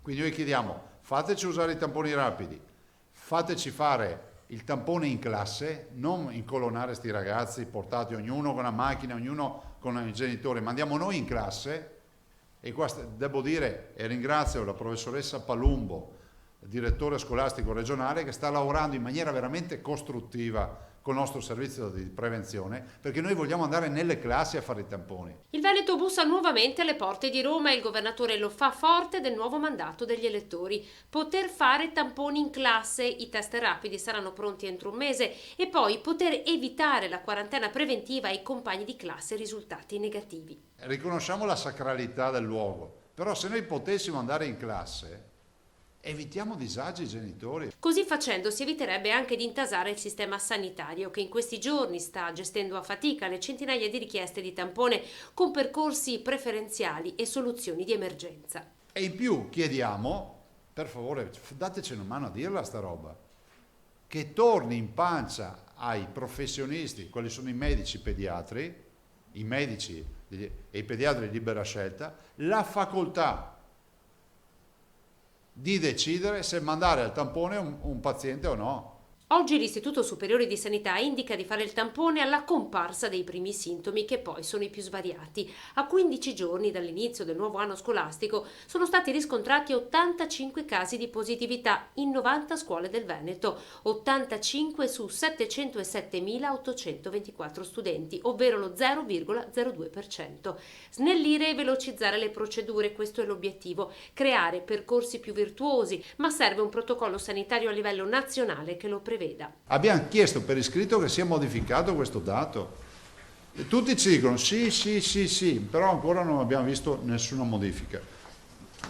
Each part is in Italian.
Quindi noi chiediamo, fateci usare i tamponi rapidi, fateci fare il tampone in classe, non incolonnare sti ragazzi portati ognuno con una macchina, ognuno con i genitori, mandiamo noi in classe. E qua devo dire e ringrazio la professoressa Palumbo, direttore scolastico regionale, che sta lavorando in maniera veramente costruttiva con il nostro servizio di prevenzione, perché noi vogliamo andare nelle classi a fare i tamponi. Il Veneto bussa nuovamente alle porte di Roma e il governatore lo fa forte del nuovo mandato degli elettori. Poter fare tamponi in classe, i test rapidi saranno pronti entro un mese e poi poter evitare la quarantena preventiva ai compagni di classe risultati negativi. Riconosciamo la sacralità del luogo, però se noi potessimo andare in classe, evitiamo disagi ai genitori. Così facendo si eviterebbe anche di intasare il sistema sanitario che in questi giorni sta gestendo a fatica le centinaia di richieste di tampone con percorsi preferenziali e soluzioni di emergenza. E in più chiediamo, per favore, dateci una mano a dirla sta roba, che torni in pancia ai professionisti, quali sono i medici pediatri, i medici e i pediatri di libera scelta, la facoltà di decidere se mandare al tampone un paziente o no. Oggi l'Istituto Superiore di Sanità indica di fare il tampone alla comparsa dei primi sintomi, che poi sono i più svariati. A 15 giorni dall'inizio del nuovo anno scolastico sono stati riscontrati 85 casi di positività in 90 scuole del Veneto, 85 su 707.824 studenti, ovvero lo 0,02%. Snellire e velocizzare le procedure, questo è l'obiettivo, creare percorsi più virtuosi, ma serve un protocollo sanitario a livello nazionale che lo preveda. Abbiamo chiesto per iscritto che sia modificato questo dato. E tutti ci dicono sì, però ancora non abbiamo visto nessuna modifica.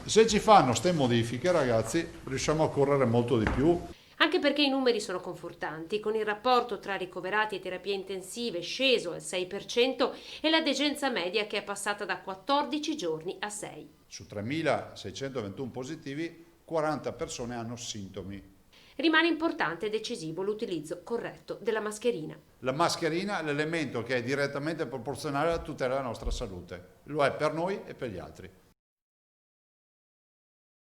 Se ci fanno ste modifiche, ragazzi, riusciamo a correre molto di più. Anche perché i numeri sono confortanti, con il rapporto tra ricoverati e terapie intensive sceso al 6% e la degenza media che è passata da 14 giorni a 6. Su 3.621 positivi, 40 persone hanno sintomi. Rimane importante e decisivo l'utilizzo corretto della mascherina. La mascherina è l'elemento che è direttamente proporzionale alla tutela della nostra salute. Lo è per noi e per gli altri.